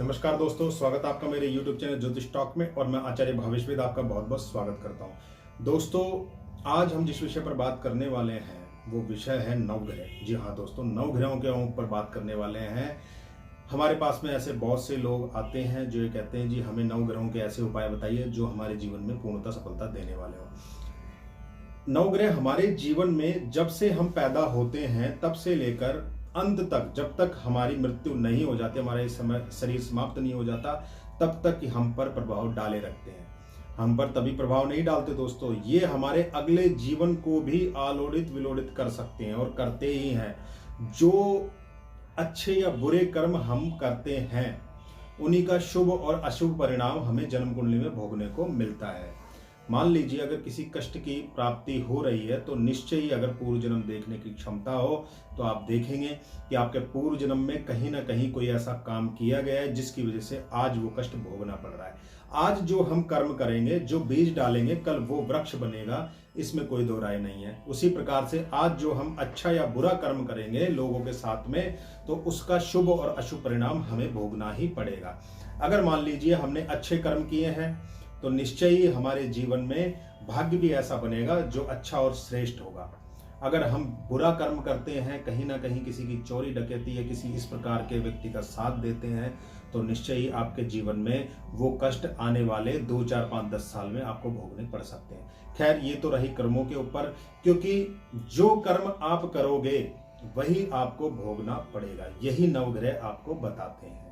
नमस्कार दोस्तों, स्वागत है आपका मेरे YouTube चैनल ज्योतिष टॉक में। और मैं आचार्य भावेश वेद आपका बहुत बहुत स्वागत करता हूं। दोस्तों, आज हम जिस विषय पर बात करने वाले हैं वो विषय है नवग्रह। जी हाँ दोस्तों, नवग्रहों के ऊपर बात करने वाले हैं। हमारे पास में ऐसे बहुत से लोग आते हैं जो ये कहते हैं जी हमें नवग्रहों के ऐसे उपाय बताइए जो हमारे जीवन में पूर्णतः सफलता देने वाले हों। नवग्रह हमारे जीवन में जब से हम पैदा होते हैं तब से लेकर अंत तक, जब तक हमारी मृत्यु नहीं हो जाती, हमारे समय शरीर समाप्त नहीं हो जाता, तब तक हम पर प्रभाव डाले रखते हैं। हम पर तभी प्रभाव नहीं डालते दोस्तों, ये हमारे अगले जीवन को भी आलोड़ित विलोड़ित कर सकते हैं और करते ही हैं। जो अच्छे या बुरे कर्म हम करते हैं उन्हीं का शुभ और अशुभ परिणाम हमें जन्म कुंडली में भोगने को मिलता है। मान लीजिए अगर किसी कष्ट की प्राप्ति हो रही है तो निश्चय ही अगर पूर्व जन्म देखने की क्षमता हो तो आप देखेंगे कि आपके पूर्व जन्म में कहीं ना कहीं कोई ऐसा काम किया गया है जिसकी वजह से आज वो कष्ट भोगना पड़ रहा है। आज जो हम कर्म करेंगे, जो बीज डालेंगे, कल वो वृक्ष बनेगा, इसमें कोई दो राय नहीं है। उसी प्रकार से आज जो हम अच्छा या बुरा कर्म करेंगे लोगों के साथ में, तो उसका शुभ और अशुभ परिणाम हमें भोगना ही पड़ेगा। अगर मान लीजिए हमने अच्छे कर्म किए हैं तो निश्चय ही हमारे जीवन में भाग्य भी ऐसा बनेगा जो अच्छा और श्रेष्ठ होगा। अगर हम बुरा कर्म करते हैं, कहीं ना कहीं किसी की चोरी डकैती या किसी इस प्रकार के व्यक्ति का साथ देते हैं, तो निश्चय ही आपके जीवन में वो कष्ट आने वाले 2, 4, 5, 10 साल में आपको भोगने पड़ सकते हैं। खैर, ये तो रही कर्मों के ऊपर, क्योंकि जो कर्म आप करोगे वही आपको भोगना पड़ेगा। यही नवग्रह आपको बताते हैं।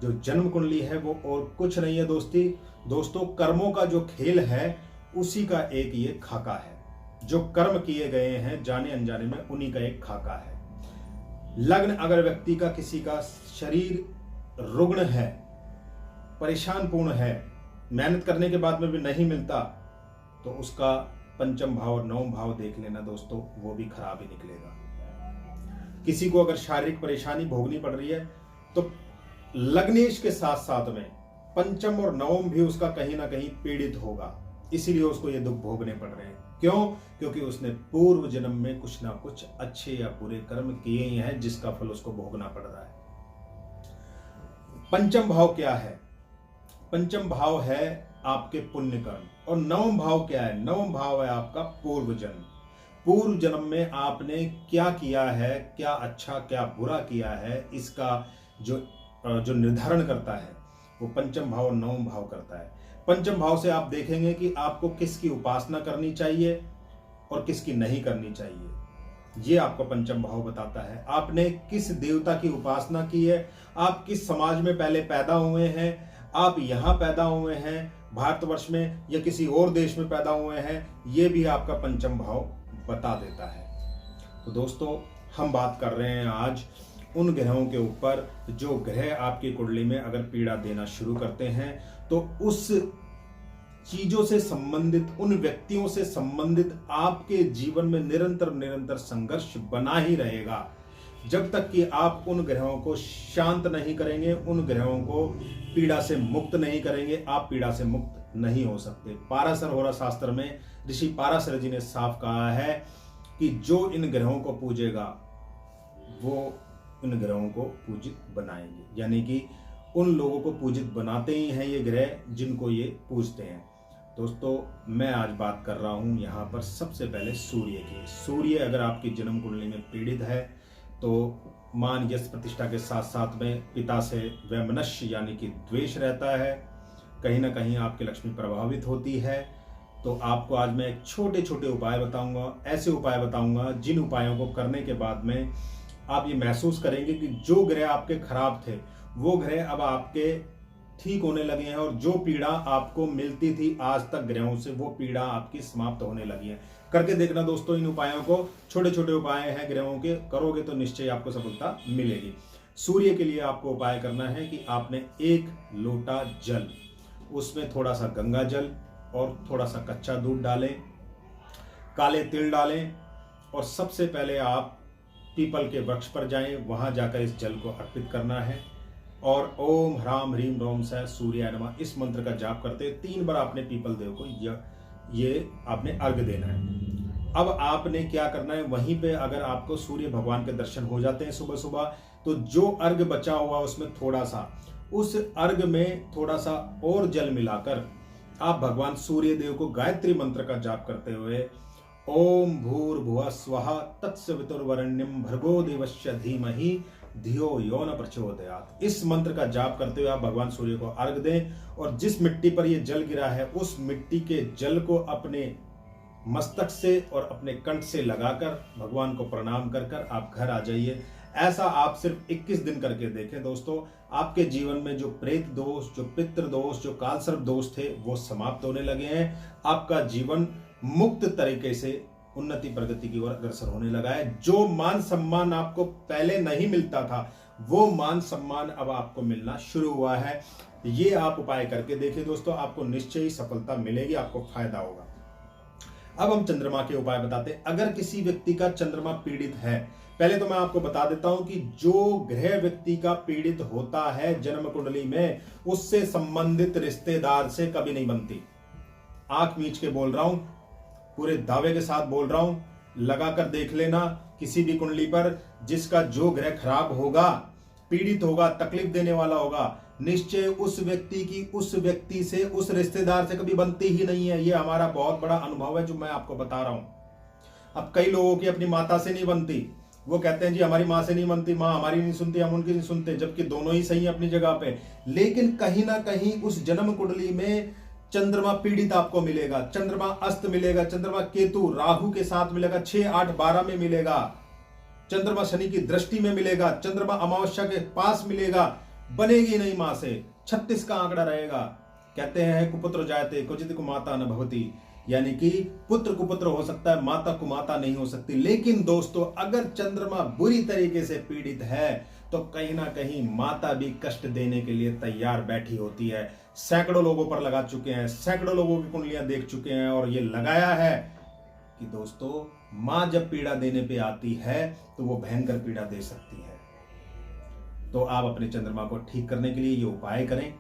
जो जन्म कुंडली है वो और कुछ नहीं है दोस्तों, कर्मों का जो खेल है उसी का एक ये खाका है। जो कर्म किए गए हैं जाने अनजाने में, उन्हीं का एक खाका है। लग्न अगर व्यक्ति का, किसी का शरीर रुग्ण है, परेशान पूर्ण है, मेहनत करने के बाद में भी नहीं मिलता, तो उसका पंचम भाव और नवम भाव देख लेना दोस्तों, वो भी खराब ही निकलेगा। किसी को अगर शारीरिक परेशानी भोगनी पड़ रही है तो लग्नेश के साथ साथ में पंचम और नवम भी उसका कहीं ना कहीं पीड़ित होगा, इसीलिए उसको ये दुख भोगने पड़ रहे हैं। क्यों? क्योंकि उसने पूर्व जन्म में कुछ ना कुछ अच्छे या बुरे कर्म किए ही हैं जिसका फल उसको भोगना पड़ रहा है। पंचम भाव क्या है? पंचम भाव है आपके पुण्य कर्म। और नवम भाव क्या है? नवम भाव है आपका पूर्व जन्म। पूर्व जन्म में आपने क्या किया है, क्या अच्छा क्या बुरा किया है, इसका जो निर्धारण करता है वो पंचम भाव और नवम भाव करता है। पंचम भाव से आप देखेंगे कि आपको किसकी उपासना करनी चाहिए और किसकी नहीं करनी चाहिए। ये आपको पंचम भाव बताता है। आपने किस देवता की उपासना की है, आप किस समाज में पहले पैदा हुए हैं, आप यहाँ पैदा हुए हैं भारतवर्ष में या किसी और देश में पैदा हुए हैं, ये भी आपका पंचम भाव बता देता है। तो दोस्तों, हम बात कर रहे हैं आज उन ग्रहों के ऊपर जो ग्रह आपकी कुंडली में अगर पीड़ा देना शुरू करते हैं तो उस चीजों से संबंधित, उन व्यक्तियों से संबंधित आपके जीवन में निरंतर संघर्ष बना ही रहेगा जब तक कि आप उन ग्रहों को शांत नहीं करेंगे, उन ग्रहों को पीड़ा से मुक्त नहीं करेंगे। आप पीड़ा से मुक्त नहीं हो सकते। पाराशर होरा शास्त्र में ऋषि पाराशर जी ने साफ कहा है कि जो इन ग्रहों को पूजेगा वो इन ग्रहों को पूजित बनाएंगे, यानी कि उन लोगों को पूजित बनाते ही हैं ये ग्रह जिनको ये पूजते हैं। दोस्तों, मैं आज बात कर रहा हूं यहाँ पर सबसे पहले सूर्य की। सूर्य अगर आपकी जन्म कुंडली में पीड़ित है तो मान यश प्रतिष्ठा के साथ साथ में पिता से वैमनस्य यानी कि द्वेष रहता है। कहीं ना कहीं आपकी लक्ष्मी प्रभावित होती है। तो आपको आज मैं एक छोटे छोटे उपाय बताऊंगा, ऐसे उपाय बताऊंगा जिन उपायों को करने के बाद में आप ये महसूस करेंगे कि जो ग्रह आपके खराब थे वो ग्रह अब आपके ठीक होने लगे हैं, और जो पीड़ा आपको मिलती थी आज तक ग्रहों से, वो पीड़ा आपकी समाप्त होने लगी है। करके देखना दोस्तों इन उपायों को। छोटे छोटे उपाय हैं ग्रहों के, करोगे तो निश्चय आपको सफलता मिलेगी। सूर्य के लिए आपको उपाय करना है कि आपने 1 लोटा जल, उसमें थोड़ा सा गंगा जल और थोड़ा सा कच्चा दूध डालें, काले तिल डालें, और सबसे पहले आप पीपल के वृक्ष पर जाएं, वहां जाकर इस जल को अर्पित करना है और ओम ह्राम ह्रीम रोम स सूर्याय नमः इस मंत्र का जाप करते 3 बार आपने पीपल देव को ये आपने अर्घ देना है। अब आपने क्या करना है, वहीं पे अगर आपको सूर्य भगवान के दर्शन हो जाते हैं सुबह सुबह, तो जो अर्घ बचा हुआ उसमें थोड़ा सा उस अर्घ में थोड़ा सा और जल मिलाकर आप भगवान सूर्य देव को गायत्री मंत्र का जाप करते हुए ओम भूर्भुवः स्वः तत्सवितुर्वरेण्यं भर्गो देवस्य धीमहि धियो यो न प्रचोदयात्। इस मंत्र का जाप करते हुए आप भगवान सूर्य को अर्घ दें और जिस मिट्टी पर यह जल गिरा है उस मिट्टी के जल को अपने मस्तक से और अपने कंठ से लगाकर भगवान को प्रणाम कर कर आप घर आ जाइए। ऐसा आप सिर्फ 21 दिन करके देखें दोस्तों, आपके जीवन में जो प्रेत दोष, जो पितृ दोष, जो कालसर्प दोष थे वो समाप्त होने लगे हैं। आपका जीवन मुक्त तरीके से उन्नति प्रगति की ओर अग्रसर होने लगा है। जो मान सम्मान आपको पहले नहीं मिलता था वो मान सम्मान अब आपको मिलना शुरू हुआ है। ये आप उपाय करके देखिए दोस्तों, आपको निश्चय ही सफलता मिलेगी, आपको फायदा होगा। अब हम चंद्रमा के उपाय बताते हैं। अगर किसी व्यक्ति का चंद्रमा पीड़ित है, पहले तो मैं आपको बता देता हूं कि जो ग्रह व्यक्ति का पीड़ित होता है जन्म कुंडली में, उससे संबंधित रिश्तेदार से कभी नहीं बनती। आंख मीच के बोल रहा हूं, पूरे दावे के साथ बोल रहा हूं, लगाकर देख लेना किसी भी कुंडली पर जिसका जो ग्रह खराब होगा, पीड़ित होगा, तकलीफ देने वाला होगा, निश्चय उस व्यक्ति की उस व्यक्ति से, उस रिश्तेदार से कभी बनती ही नहीं है। ये हमारा बहुत बड़ा अनुभव है जो मैं आपको बता रहा हूं। अब कई लोगों की अपनी माता से नहीं बनती, वो कहते हैं जी हमारी माँ से नहीं बनती, माँ हमारी नहीं सुनती, हम उनकी नहीं सुनते, जबकि दोनों ही सही है अपनी जगह पे। लेकिन कहीं ना कहीं उस जन्म कुंडली में चंद्रमा पीड़ित आपको मिलेगा, चंद्रमा अस्त मिलेगा, चंद्रमा केतु राहु के साथ मिलेगा, 6, 8, 12 में मिलेगा, चंद्रमा शनि की दृष्टि में मिलेगा, चंद्रमा अमावस्या के पास मिलेगा, बनेगी नहीं मां से, 36 का आंकड़ा रहेगा। कहते हैं कुपुत्र जायते क्वचित कुमाता न भवति, यानी कि पुत्र कुपुत्र हो सकता है, माता कुमाता नहीं हो सकती। लेकिन दोस्तों अगर चंद्रमा बुरी तरीके से पीड़ित है तो कहीं ना कहीं माता भी कष्ट देने के लिए तैयार बैठी होती है। सैकड़ों लोगों पर लगा चुके हैं, सैकड़ों लोगों की कुंडलियां देख चुके हैं और ये लगाया है कि दोस्तों मां जब पीड़ा देने पे आती है तो वो भयंकर पीड़ा दे सकती है। तो आप अपने चंद्रमा को ठीक करने के लिए ये उपाय करें।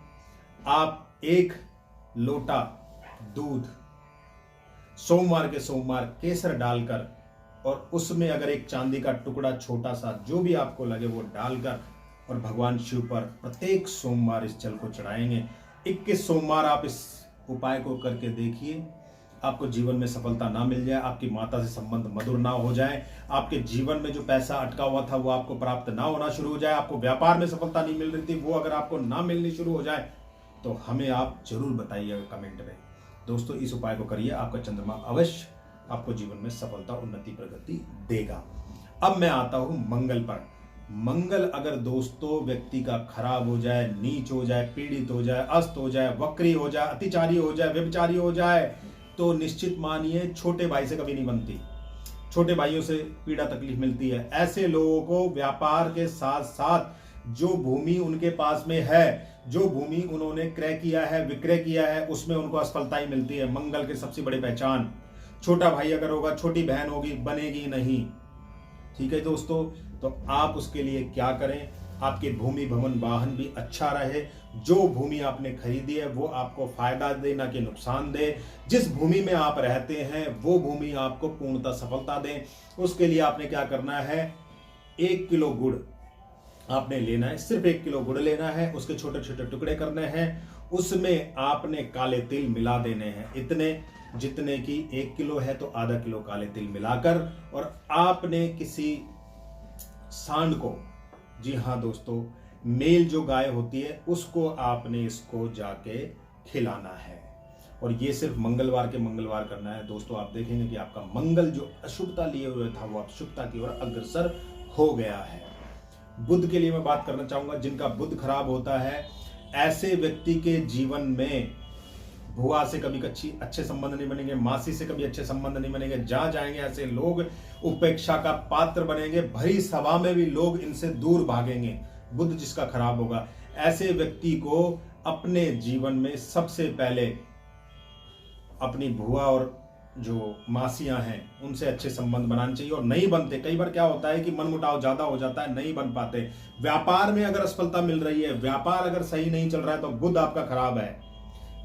आप 1 लोटा दूध सोमवार के सोमवार केसर डालकर और उसमें अगर एक चांदी का टुकड़ा छोटा सा जो भी आपको लगे वो डालकर और भगवान शिव पर प्रत्येक सोमवार इस जल को चढ़ाएंगे। 21 सोमवार आप इस उपाय को करके देखिए, आपको जीवन में सफलता ना मिल जाए, आपकी माता से संबंध मधुर ना हो जाए, आपके जीवन में जो पैसा अटका हुआ था वो आपको प्राप्त ना होना शुरू हो जाए, आपको व्यापार में सफलता नहीं मिल रही थी वो अगर आपको ना मिलनी शुरू हो जाए तो हमें आप जरूर बताइएगा कमेंट में। दोस्तों इस उपाय को करिए, आपका चंद्रमा अवश्य आपको जीवन में सफलता उन्नति प्रगति देगा। अब मैं आता हूं मंगल पर। मंगल अगर दोस्तों व्यक्ति का खराब हो जाए, नीच हो जाए, पीड़ित हो जाए, अस्त हो जाए, वक्री हो जाए, अतिचारी हो जाए, व्यभिचारी हो जाए तो निश्चित मानिए छोटे भाई से कभी नहीं बनती। छोटे भाइयों से पीड़ा तकलीफ मिलती है। ऐसे लोगों को व्यापार के साथ साथ जो भूमि उनके पास में है, जो भूमि उन्होंने क्रय किया है, विक्रय किया है, उसमें उनको असफलता ही मिलती है। मंगल की सबसे बड़ी पहचान, छोटा भाई अगर होगा, छोटी बहन होगी, बनेगी नहीं। ठीक है दोस्तों, तो आप उसके लिए क्या करें, आपके भूमि भवन वाहन भी अच्छा रहे, जो भूमि आपने खरीदी है वो आपको फायदा दे ना कि नुकसान दे, जिस भूमि में आप रहते हैं वो भूमि आपको पूर्णतः सफलता दे। उसके लिए आपने क्या करना है, 1 किलो गुड़ आपने लेना है, सिर्फ 1 किलो गुड़ लेना है, उसके छोटे छोटे टुकड़े करने हैं, उसमें आपने काले तिल मिला देने हैं, इतने जितने की 1 किलो है तो आधा किलो काले तिल मिलाकर, और आपने किसी सांड को, जी हाँ दोस्तों मेल जो गाय होती है उसको आपने इसको जाके खिलाना है। और ये सिर्फ मंगलवार के मंगलवार करना है दोस्तों। आप देखेंगे कि आपका मंगल जो अशुभता लिए हुए था वो अब शुभता की ओर अग्रसर हो गया है। बुध के लिए मैं बात करना चाहूंगा। जिनका बुध खराब होता है, ऐसे व्यक्ति के जीवन में भुआ से कभी अच्छे संबंध नहीं बनेंगे, मासी से कभी अच्छे संबंध नहीं बनेंगे। जहां जाएंगे ऐसे लोग उपेक्षा का पात्र बनेंगे, भरी सभा में भी लोग इनसे दूर भागेंगे। बुध जिसका खराब होगा, ऐसे व्यक्ति को अपने जीवन में सबसे पहले अपनी भुआ और जो मासियां हैं उनसे अच्छे संबंध बनाने चाहिए, और नहीं बनते। कई बार क्या होता है कि मनमुटाव ज्यादा हो जाता है, नहीं बन पाते। व्यापार में अगर असफलता मिल रही है, व्यापार अगर सही नहीं चल रहा है तो बुध आपका खराब है,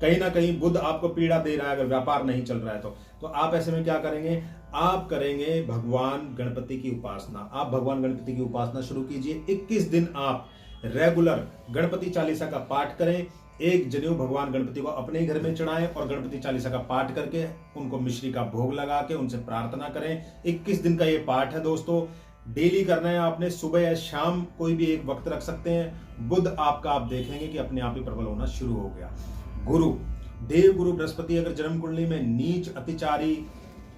कहीं ना कहीं बुध आपको पीड़ा दे रहा है अगर व्यापार नहीं चल रहा है तो आप ऐसे में क्या करेंगे, आप करेंगे भगवान गणपति की उपासना। आप भगवान गणपति की उपासना शुरू कीजिए। 21 दिन आप रेगुलर गणपति चालीसा का पाठ करें। एक जनेऊ भगवान गणपति को अपने ही घर में चढ़ाएं और गणपति चालीसा का पाठ करके उनको मिश्री का भोग लगा के उनसे प्रार्थना करें। 21 दिन का ये पाठ है दोस्तों, डेली करना है आपने, सुबह या शाम कोई भी एक वक्त रख सकते हैं। बुध आपका आप देखेंगे कि अपने आप ही प्रबल होना शुरू हो गया। गुरु, देव गुरु बृहस्पति अगर जन्म कुंडली में नीच, अतिचारी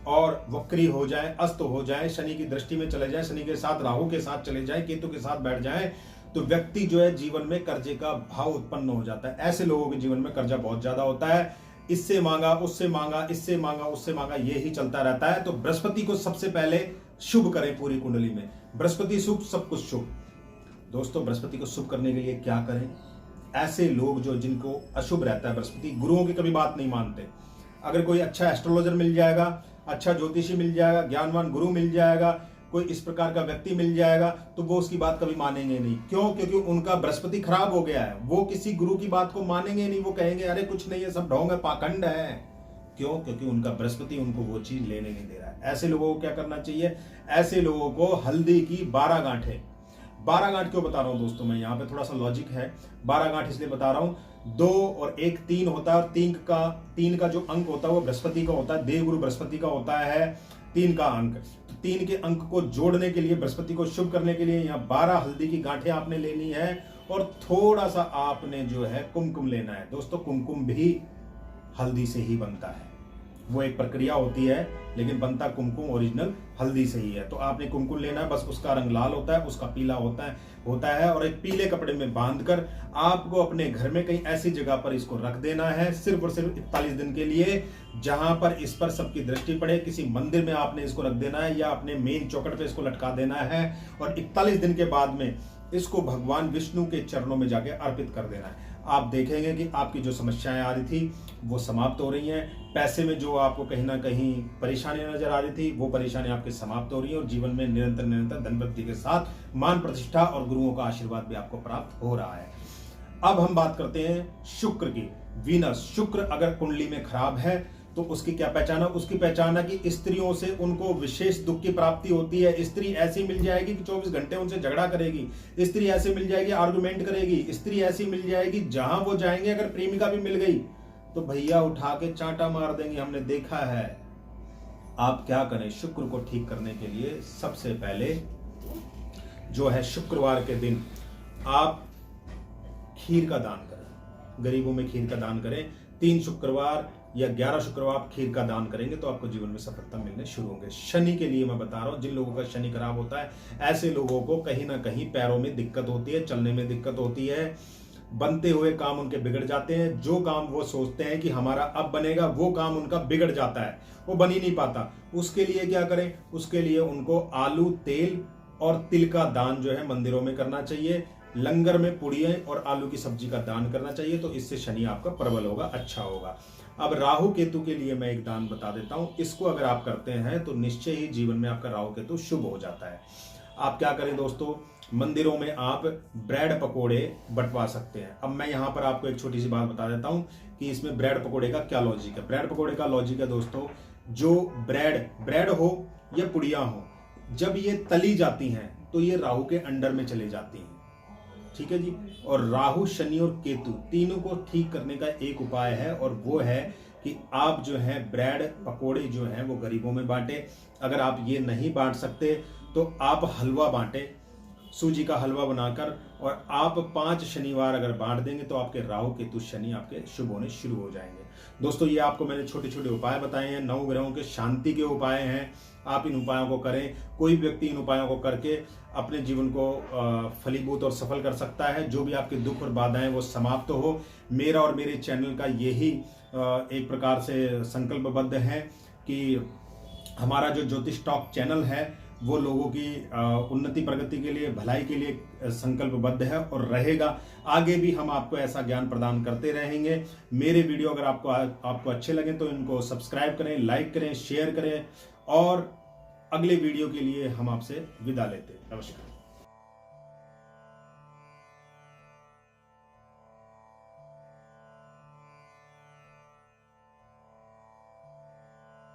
और वक्री हो जाए, अस्त हो जाए, शनि की दृष्टि में चले जाए, शनि के साथ राहु के साथ चले जाए, केतु के साथ बैठ जाए, तो व्यक्ति जो है जीवन में कर्जे का भाव उत्पन्न हो जाता है। ऐसे लोगों के जीवन में कर्जा बहुत ज्यादा होता है। इससे मांगा, उससे मांगा, इससे मांगा, उससे मांगा, ये ही चलता रहता है। तो बृहस्पति को सबसे पहले शुभ करें पूरी कुंडली में। बृहस्पति शुभ, सब कुछ शुभ। दोस्तों, बृहस्पति को शुभ करने के लिए क्या करें? ऐसे लोग जो जिनको अशुभ रहता है बृहस्पति, गुरुओं की कभी बात नहीं मानते। अगर कोई अच्छा एस्ट्रोलॉजर मिल जाएगा, अच्छा ज्योतिषी मिल जाएगा, ज्ञानवान गुरु मिल जाएगा, कोई इस प्रकार का व्यक्ति मिल जाएगा, तो वो उसकी बात कभी मानेंगे नहीं। क्यों? क्योंकि उनका बृहस्पति खराब हो गया है। वो किसी गुरु की बात को मानेंगे नहीं। वो कहेंगे अरे कुछ नहीं है, सब ढोंग है, पाखंड है। क्यों? क्योंकि उनका बृहस्पति उनको वो चीज लेने नहीं दे रहा है। ऐसे लोगों को क्या करना चाहिए? ऐसे लोगों को हल्दी की 12 गांठें, 12 गांठ क्यों बता रहा हूं दोस्तों मैं, यहाँ पे थोड़ा सा लॉजिक है। 12 गांठ इसलिए बता रहा हूं, 2 और 1 3 होता है, और 3 का जो अंक होता है वो बृहस्पति का होता है, देवगुरु बृहस्पति का होता है 3 का अंक। तो 3 के अंक को जोड़ने के लिए, बृहस्पति को शुभ करने के लिए यहाँ 12 हल्दी की गांठें आपने लेनी है, और थोड़ा सा आपने जो है कुमकुम लेना है। दोस्तों, कुमकुम भी हल्दी से ही बनता है। वो एक प्रक्रिया होती है, लेकिन बनता कुमकुम ओरिजिनल हल्दी से ही है। तो आपने कुमकुम लेना है, बस उसका रंग लाल होता है, उसका पीला होता है, और एक पीले कपड़े में बांधकर आपको अपने घर में कहीं ऐसी जगह पर इसको रख देना है, सिर्फ और सिर्फ 41 दिन के लिए, जहां पर इस पर सबकी दृष्टि पड़े। किसी मंदिर में आपने इसको रख देना है या अपने मेन चौखट पे इसको लटका देना है, और 41 दिन के बाद में इसको भगवान विष्णु के चरणों में जाके अर्पित कर देना है। आप देखेंगे कि आपकी जो समस्याएं आ रही थी वो समाप्त हो रही हैं। पैसे में जो आपको कहीं ना कहीं परेशानियां नजर आ रही थी, वो परेशानी आपकी समाप्त हो रही है, और जीवन में निरंतर धन वृद्धि के साथ मान प्रतिष्ठा और गुरुओं का आशीर्वाद भी आपको प्राप्त हो रहा है। अब हम बात करते हैं शुक्र की। वीनस, शुक्र अगर कुंडली में खराब है तो उसकी क्या पहचान है? उसकी पहचान है कि स्त्रियों से उनको विशेष दुख की प्राप्ति होती है। स्त्री ऐसी मिल जाएगी कि 24 घंटे उनसे झगड़ा करेगी। स्त्री ऐसी मिल जाएगी, आर्गुमेंट करेगी। स्त्री ऐसी मिल जाएगी, जहां वो जाएंगे, अगर प्रेमिका भी मिल गई तो भैया उठा के चांटा मार देंगे, हमने देखा है। आप क्या करें शुक्र को ठीक करने के लिए? सबसे पहले जो है शुक्रवार के दिन आप खीर का दान करें, गरीबों में खीर का दान करें। 3 शुक्रवार या 11 शुक्रवार आप खीर का दान करेंगे तो आपको जीवन में सफलता मिलने शुरू होंगे। शनि के लिए मैं बता रहा हूं, जिन लोगों का शनि खराब होता है, ऐसे लोगों को कहीं ना कहीं पैरों में दिक्कत होती है, चलने में दिक्कत होती है, बनते हुए काम उनके बिगड़ जाते हैं। जो काम वो सोचते हैं कि हमारा अब बनेगा, वो काम उनका बिगड़ जाता है, वो बन ही नहीं पाता। उसके लिए क्या करें? उसके लिए उनको आलू, तेल और तिल का दान जो है मंदिरों में करना चाहिए। लंगर में पुड़ियां और आलू की सब्जी का दान करना चाहिए, तो इससे शनि आपका प्रबल होगा, अच्छा होगा। अब राहु केतु के लिए मैं एक दान बता देता हूं। इसको अगर आप करते हैं तो निश्चय ही जीवन में आपका राहु केतु शुभ हो जाता है। आप क्या करें दोस्तों? मंदिरों में आप ब्रेड पकोड़े बंटवा सकते हैं। अब मैं यहां पर आपको एक छोटी सी बात बता देता हूं कि इसमें ब्रेड पकोड़े का क्या लॉजिक है। ब्रेड पकोड़े का लॉजिक है दोस्तों, जो ब्रेड हो या पुड़िया हो, जब ये तली जाती हैं तो ये राहु के अंडर में चले जाती हैं, ठीक है जी। और राहु, शनि और केतु तीनों को ठीक करने का एक उपाय है, और वो है कि आप जो है ब्रेड पकोड़े जो हैं वो गरीबों में बांटे। अगर आप ये नहीं बांट सकते तो आप हलवा बांटे, सूजी का हलवा बनाकर, और आप 5 शनिवार अगर बांट देंगे तो आपके राहु केतु शनि आपके शुभ होने शुरू हो जाएंगे। दोस्तों, ये आपको मैंने छोटे छोटे उपाय बताए हैं, 9 ग्रहों के शांति के उपाय हैं। आप इन उपायों को करें। कोई व्यक्ति इन उपायों को करके अपने जीवन को फलीभूत और सफल कर सकता है। जो भी आपके दुख और बाधाएं वो समाप्त हो। मेरा और मेरे चैनल का यही एक प्रकार से संकल्पबद्ध है कि हमारा जो ज्योतिष टॉक चैनल है वो लोगों की उन्नति प्रगति के लिए, भलाई के लिए संकल्पबद्ध है और रहेगा। आगे भी हम आपको ऐसा ज्ञान प्रदान करते रहेंगे। मेरे वीडियो अगर आपको अच्छे लगे तो इनको सब्सक्राइब करें, लाइक करें, शेयर करें, और अगले वीडियो के लिए हम आपसे विदा लेते हैं। नमस्कार।